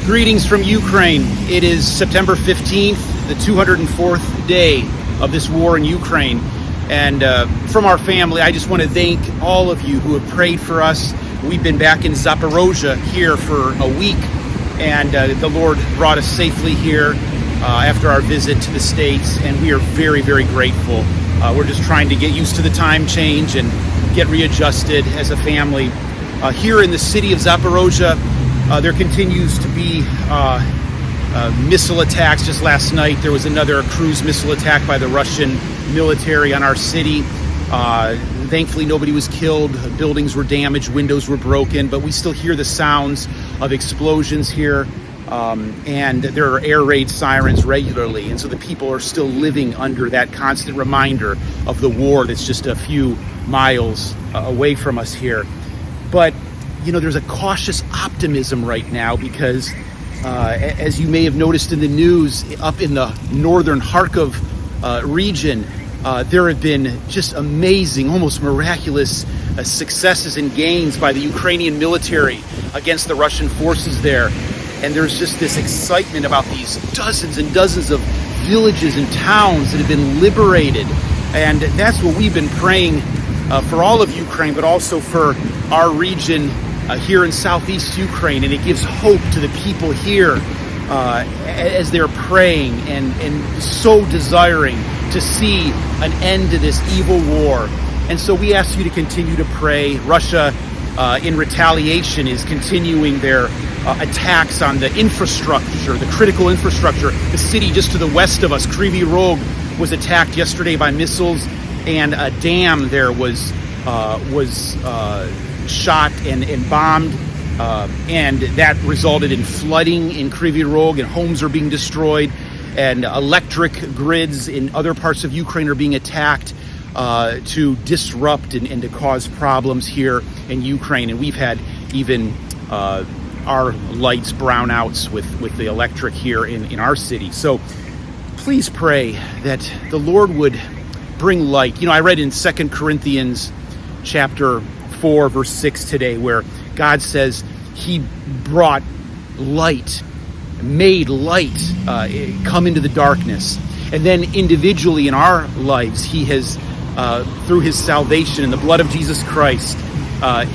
Greetings from Ukraine. It is September 15th, the 204th day of this war in Ukraine. And from our family, I just want to thank all of you who have prayed for us. We've been back in Zaporozhye here for a week, and the Lord brought us safely here after our visit to the States, and we are very, very grateful. We're just trying to get used to the time change and get readjusted as a family. Here in the city of Zaporozhye, there continues to be missile attacks. Just last night, there was another cruise missile attack by the Russian military on our city. Thankfully, nobody was killed. Buildings were damaged, windows were broken, but we still hear the sounds of explosions here. And there are air raid sirens regularly. And so the people are still living under that constant reminder of the war that's just a few miles away from us here. But you know, there's a cautious optimism right now because, as you may have noticed in the news, up in the northern Kharkov region, there have been just amazing, almost miraculous successes and gains by the Ukrainian military against the Russian forces there. And there's just this excitement about these dozens and dozens of villages and towns that have been liberated. And that's what we've been praying for all of Ukraine, but also for our region here in southeast Ukraine. And it gives hope to the people here as they're praying and so desiring to see an end to this evil war. And so we ask you to continue to pray. Russia, in retaliation, is continuing their attacks on the infrastructure, the critical infrastructure. The city just to the west of us, Kryvyi Rog, was attacked yesterday by missiles, and a dam there was shot and bombed, and that resulted in flooding in Kryvyi Rog, and homes are being destroyed, and electric grids in other parts of Ukraine are being attacked to disrupt and to cause problems here in Ukraine. And we've had even our lights brownouts with the electric here in our city. So please pray that the Lord would bring light. You know, I read in 2 Corinthians chapter 4, verse 6 today, where God says he brought light, made light come into the darkness. And then individually in our lives, he has, through his salvation and the blood of Jesus Christ,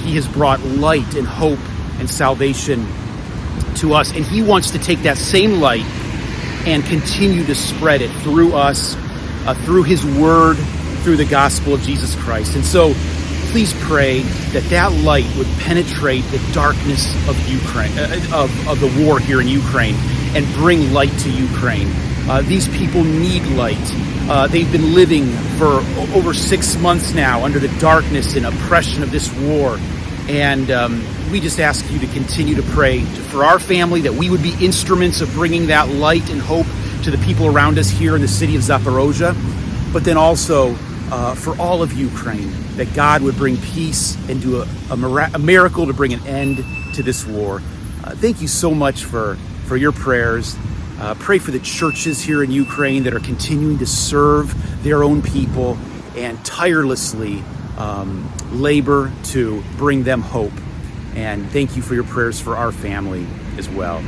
he has brought light and hope and salvation to us. And he wants to take that same light and continue to spread it through us, through his word, through the gospel of Jesus Christ. And so please pray that that light would penetrate the darkness of Ukraine, of the war here in Ukraine, and bring light to Ukraine. These people need light. They've been living for over 6 months now under the darkness and oppression of this war. And we just ask you to continue to pray for our family, that we would be instruments of bringing that light and hope to the people around us here in the city of Zaporozhye, but then also for all of Ukraine, that God would bring peace and do a miracle to bring an end to this war. Thank you so much for your prayers. Pray for the churches here in Ukraine that are continuing to serve their own people and tirelessly labor to bring them hope. And thank you for your prayers for our family as well.